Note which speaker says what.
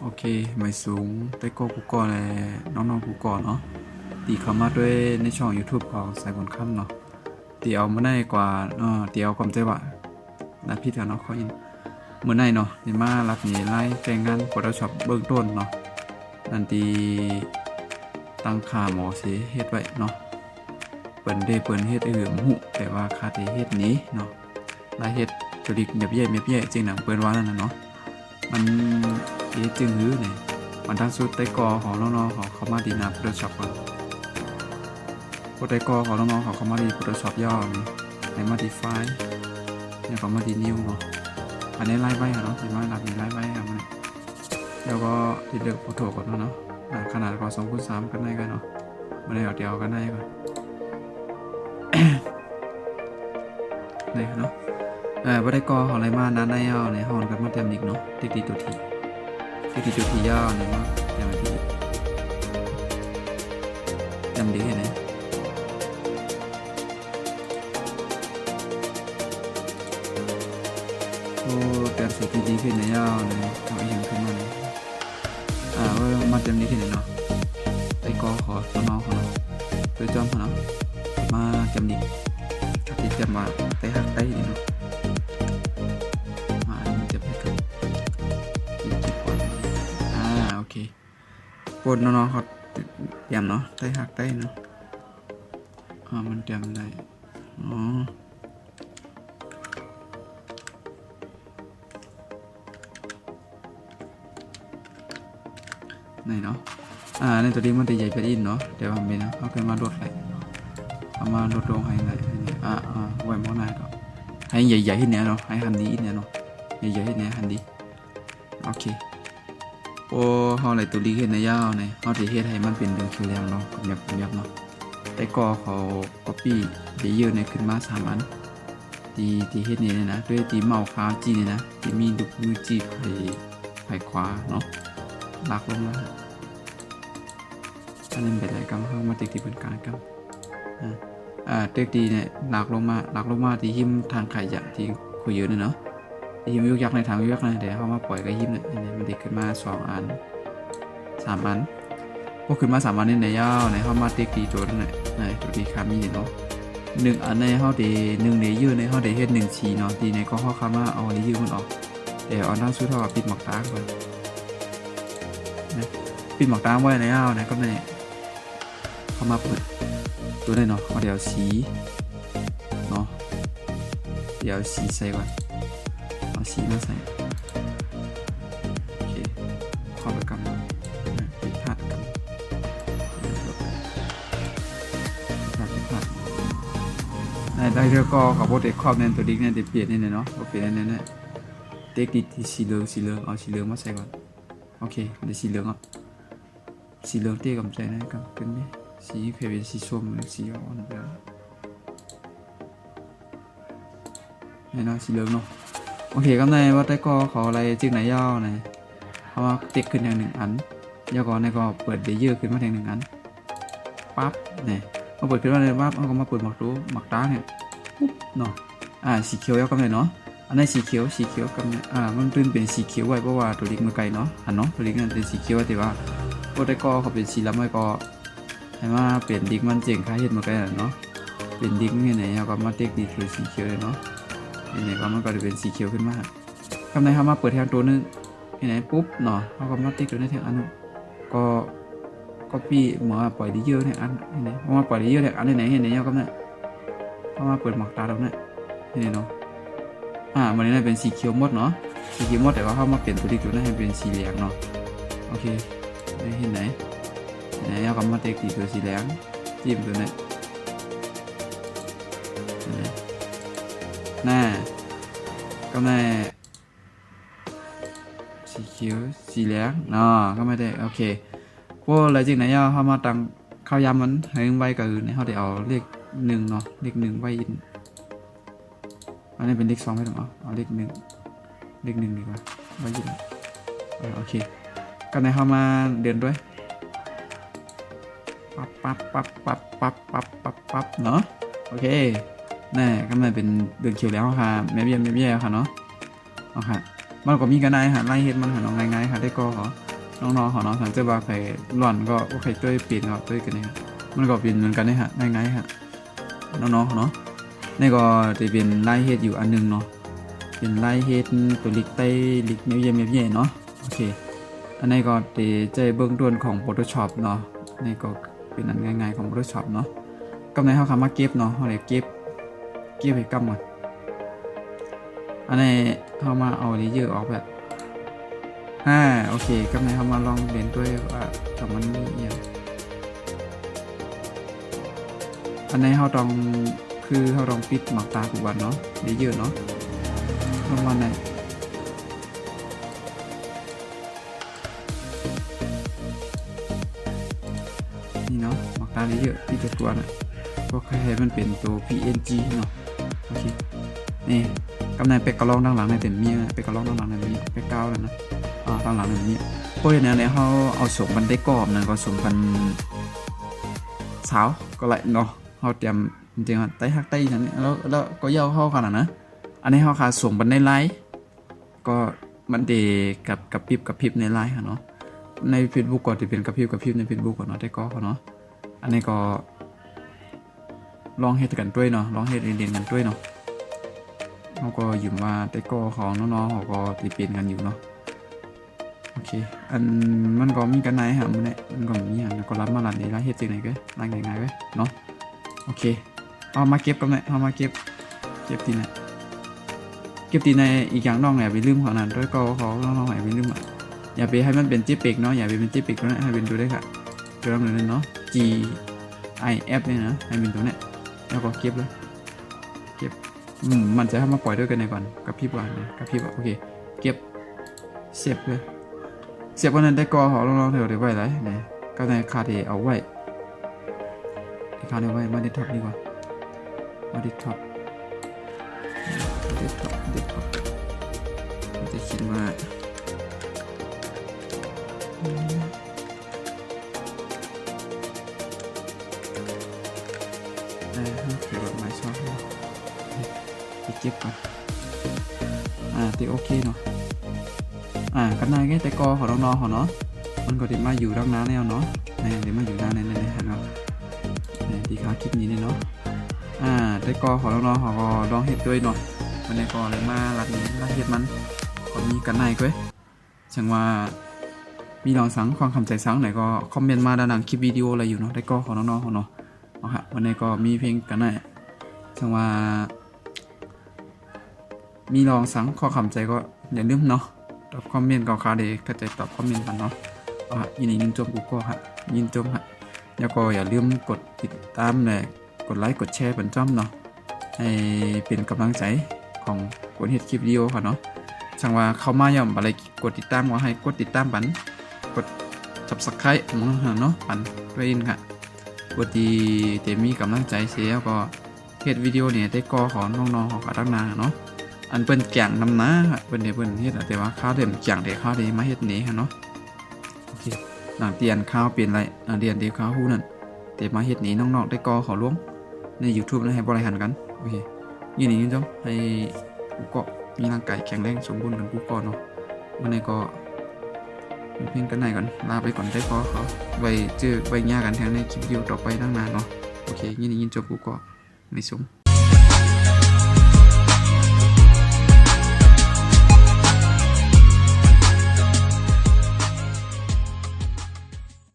Speaker 1: โอเคไม่สูงไปโก้กูก่อนเลยน้องๆกูก่อนเนาะตีเข้ามาด้วยในช่อง YouTube ของสายบนค่ำเนาะตีเอามาได้กว่าตีเอาความใจว่านะพี่กับน้องเขาอินเมื่อไหร่เนาะที่มารับนี่ไล่แต่งงาน Photoshop เบื้องต้นเนาะนั่นตีตั้งค่าหมอเสียเฮ็ดไว้เนาะเปิ้นได้เปิ้นเฮ็ดหูแต่ว่าค่าที่เฮ็ดนี้เนาะรายเฮ็ดจุดิกเมียบแย่จริงหนังเปิ้นว่านั่นน่ะเนาะมันจึงหื้อเนี่ยมันทั้งสุดใต้กอของน้องๆของเขามาดีนะ Photoshop ก่อนพวกใต้กอของน้องๆของเขามาดี Photoshop ย่อนี่ใน Modify เนี่ยเขามาดี New เนาะอันนี้ไล่ไว้เนาะเห็นไหมหลักนี้ไล่ไว้ครับมันแล้วก็ติดเลือกโฟโต้ก่อนเนาะขนาดก็2:3กันได้กันเนาะไม่ได้เอาเดียวกันได้ก่อน นี่เนาะบ่ได้กอของอะไรมานั้นได้ย่อในห้องกันมาเต็มอีกเนาะติดตัวทีย่อเนี่ยมาเต็มที่เต็มดีไหนโอ้เต็มสีดีขึ้นในย่อเนี่ยทำอีกอย่างขึ้นมาเลยว่ามาเต็มดีขึ้นเนาะไอ้กอขอตัวน้องของเราตัวจอมของเรามาเต็มดีที่จะมาไต่หักไต่ดีเนาะโอเคปวดน้องๆเขาเตรียมเนาะได้หักได้เนาะมันเตรียมได้ไหนเนาะในตัวนี้มันจะใหญ่ไปอินเนาะเดี๋ยวทำไปนะเอาขึ้นมาลดเลยเอามาลดลงให้ไหนไว้มองหน้าก็ให้ใหญ่ๆที่เนี้ยเนาะให้ฮันดี้เนี่ยเนาะใหญ่ๆที่เนี้ยฮันดี้โอเคโอ้เฮาไหลตัวลีเฮ็ดในยาวเนี่ยเฮาสิเฮ็ดให้มันเป็นเรื่องคิวแรงเนาะยับเนาะแต่ก็เขาก๊อปปี้ได้เยอะในขึ้นมา3อันที่เฮ็ดนี่นะด้วยที่เมาส์ค้าจี้นี่นะที่มีลูกมือจี้ไขขวาเนาะลากลงมาอันนี้เป็นอะไรกันเฮามาติดที่เป็นการกันเต็กดีเนี่ยลากลงมาที่หิมทางไข่ยักที่คุยเยอะเนาะหิมยุกยักในทางยุกยักนะเดี๋ยวเขามาปล่อยกับหิมเนี่ยมันเด็กขึ้นมา2อัน3อันพวกขึ้นมา3อันนี่ในยาวในเขามาเต็กดีตัวนั่นแหละตัวดีคามีเนาะ1อันในเขาเด1เลเยอร์ในเขาเดเฮ็ด1ชีเนาะดีในก็เขาคามาเอาเลเยอร์มันออกเดี๋ยวเอาด้านสุดเท่ากับปิดหมอกตาก่อนปิดหมอกตาไว้ในยาวในก็ในเขามาเปิดตัวได้เนาะเอาเดี๋ยวสีเนาะเดี๋ยวสีใส่ก่อนเอาสีมาใส่โอเคเข้าไปกันผิดพลาดกันได้เรื่องก็ขอโปรเทคครอบเน้นตัวดิ๊กเนี่ยเปลี่ยนนี่เนาะเปลี่ยนเนี่ยเด็กดิที่สีเหลืองเอาสีเหลืองมาใส่ก่อนโอเคเดี๋ยวสีเหลืองอ่ะสีเหลืองเตี้ยกับใจนะกับเป็นนี่สีเคยเป็นสีส้มหรือสีอ่อนไปแล้วนี่เนาะสีเหลืองเนาะโอเคก็ในว่าได้ก็ขออะไรจึงไหนย่อไหนเพราะว่าเต็กขึ้นอย่าง1อันย่อก่อนในก็เปิดเดเยอร์ขึ้นมาแทน1อันปั๊บเนี่ยพอเปิดขึ้นมาเลยปั๊บก็มาเปิดหมอกตาเนี่ยปุ๊บเนาะสีเขียวย่อกันเลยเนาะอันนี้สีเขียวกันเนี่ยมันตื่นเป็นสีเขียวไว้เพราะว่าตัวดิ๊กมือไกลเนาะเนาะตัวดิ๊กนั่นเป็นสีเขียวแต่ว่าพอได้ก็เขาเป็นสีล้ำไว้ก็ให้มาเปลี่ยนดิ๊กมันเจ๋งค่าเห็ดมือไกลเนาะเปลี่ยนดิ๊กเนี่ยไหนเราก็มาเต็กดีคือสีเขียวเลยเนาะไหนก็มันก็จะเป็นสีเขียวขึ้นมาคำไหนเขามาเปิดแทงตัวนึงไหนปุ๊บเนาะเขาก็มาติ๊กตัวนี้แทงอันนึงก็พี่หมอปล่อยดีเยอะเนี่ยอันไหนเขามาปล่อยดีเยอะเนี่ยอันไหนเห็นไหนเนาะก็เนี่ยเขามาเปิดหมอกตาตรงนี้เห็นไหมเนาะมันนี่เป็นสีเขียวหมดเนาะสีเขียวหมดแต่ว่าเขามาเปลี่ยนตัวนี้ให้เป็นสีเหลืองเนาะโอเคเห็นไหนเขาก็มาติ๊กตีตัวสีเหลืองจิ้มตัวนี้หน้าก็ในสีเขียวสีเหลืองเนาะก็ไม่ได้โอเคพวกอะไรจริงไหนย่อเขามาตั้งข้าวยำมันให้ไว้กับอื่นเนี่ยเขาได้เอาเลข1เนาะเลข1ไว้อินอันนี้เป็นเลข2ไม่ต้องเอาเลข1ดีกว่าไว้อินโอเคก็ในเขามาเดินด้วยปั๊บเนาะโอเคนี่ก็มันเป็นเดือนเขียวแล้วค่ะแม่เบี้ยค่ะเนาะเอาค่ะมันก็มีกันได้ค่ะไล่เห็ดมันหาน้องง่ายๆค่ะได้ก็ขอ น้องๆของน้องสังเกตว่าใครหล่อนก็ใครช่วยเปลี่ยนก็ช่วยกันเองมันก็เป็นเหมือนกันนี่ฮะง่ายๆฮะน้องๆของเนาะนี่ก็จะเป็นไล่เฮ็ดอยู่อันนึงเนาะเป็นไล่เฮ็ดตัวลิกใต้ลิกเมียวๆๆเนาะโอเคอันนี้ก็จะใจเบื้องต้นของ Photoshop เนาะนี่ก็เป็นอันง่ายๆของ Photoshop เนาะกำในเฮาคำว่าเก็บเนาะเฮาได้เก็บให้กำก่อนอันนี้เฮามาเอาเลเยอร์ออกแบบโอเคกำในเฮามาลองเรียนด้วยว่าถ้ามันมีอย่างอันนี้เฮาต้องคือเฮาต้องปิดหมากตาทุกวันเนาะเลเยอร์เนาะประมาณนั้นนี่เนาะหมากตาเลเยอร์ที่ตัวน่ะก็ให้มันเป็นตัว PNG เนาะโอเคนี่กำในเป็กกระลองด้านหลังในเต็มมีเป็กกระลองด้านหลังในมีเป็กเก้าแล้วนะด้านหลังในมีพวกนี้เนี่ยเขาเอาส่งกันได้กรอบนะก็ส่งกันสาวก็ไหลเนาะเขาเตรียมจริงๆไต้ฮักไต้นั่นแล้วก็เย้าเข้ากันนะอันนี้เขาขาส่งกันในไลน์ก็มันเดกับพริบในไลน์ค่ะเนาะใน Facebook ก็จะเป็นกับพริบใน Facebook ก่อนเนาะได้ก็เขาเนาะอันนี้ก็ลองเฮ็ดกันด้วยเนาะลองเฮ็ดเรียนกันด้วยเนาะเขาก็ยืมว่าแต่ก็ของน้องๆเขาก็ตีเปลี่ยนกันอยู่เนาะโอเคอันมันก็มีกันไหนฮะมันก็มีอย่างก็รับมาหลัดนี้แล้วเฮ็ดจริงไหนก็รายง่ายๆไว้เนาะโอเคเอามาเก็บกันไหนเอามาเก็บตีไหนเก็บตีในอีกอย่างน้องเนี่ยไปลืมของนั้นด้วยก็ของน้องๆไปลืมอ่ะอย่าไปให้มันเป็นจิ๊บเป็กเนาะอย่าไปเป็นจิ๊บเป็กตัวนั้นให้เป็นตัวได้ค่ะตัวนั้นเนาะ GIF เนี่ยนะให้เป็นตัวนี้แล้วก็เก็บเลยเก็บมันจะให้มาปล่อยด้วยกันในก่อนกับพี่ก่อนนะกับพี่บอกโอเคเก็บเสียบเลยเสียบวันนั้นได้กอของน้องๆเถอะเดี๋ยวไว้ไรเนี่ยก็ในคาเดเอาไว้คาเดไว้มาดิท็อปดีกว่ามาดิท็อปจะคิดว่าเกี่ยวกับไม้ชอบไปเก็บก่อนตีโอเคเนาะกันนายแค่แต่กอของน้องๆเขาเนาะมันก็จะมาอยู่ด้านหน้าแนวเนาะเดี๋ยวมาอยู่ด้านในครับดีครับคลิปนี้เนาะแต่กอของน้องๆเขาก็ลองเห็ดด้วยเนาะมันในกอเลยมาลัดนี้ลัดเห็ดมันก็มีกันนายด้วยฉันว่ามีลองสังความคำใจสังไหนก็คอมเมนต์มาด้านหลังคลิปวิดีโออะไรอยู่เนาะแต่กอของน้องๆเขาเนาะวันนี้ก็มีเพลงกันนายฉันว่ามีลองสังข้อคำใจก็อย่าลืมเนาะตอบคอมเมนต์ก็คาเดกระจายตอบคอมเมนต์กันเนาะยินดียินจมกูก็ยินจมแล้วก็อย่าลืมกดติดตามเลยกดไลค์กดแชร์เป็นจ้อมเนาะให้เป็นกำลังใจของคนเฮ็ดคลิปวิดีโอค่ะเนาะช่างว่าเข้ามาย่อมอะไรกดติดตามก็ให้กดติดตามปันกด Subscribe เนาะปันด้วยอินค่ะกดดีเต็มมีกำลังใจเสียก็เฮ็ดวิดีโอเนี่ยได้กอของน้องๆของกระดักนาเนาะอันเปิ้นแก่งนำนะเปิ้นเฮ็ดแต่ว่าข้าวเดิมแก่งแต่ข้าวเดมาเฮ็ดนี้ค่ะเนาะโอเคหลังเตียนข้าวเปลี่ยนไรเรียนเดี๋ยวข้าวฮู้นั่นแต่มาเฮ็ดนี้น้องๆได้กอขอล้วงใน YouTube แล้วให้บริหารกันโอเคยินดีจ้ะให้กูก็มีร่างกายแข็งแรงสมบูรณ์กันกูก็เนาะวันนี้ก็เพียงกันไหนก่อนลาไปก่อนได้กอเขาไว้เจอไว้ย่ากันแทนในคลิปวิดีโอต่อไปตั้งนานเนาะโอเคยินดีจบกูก็ในสม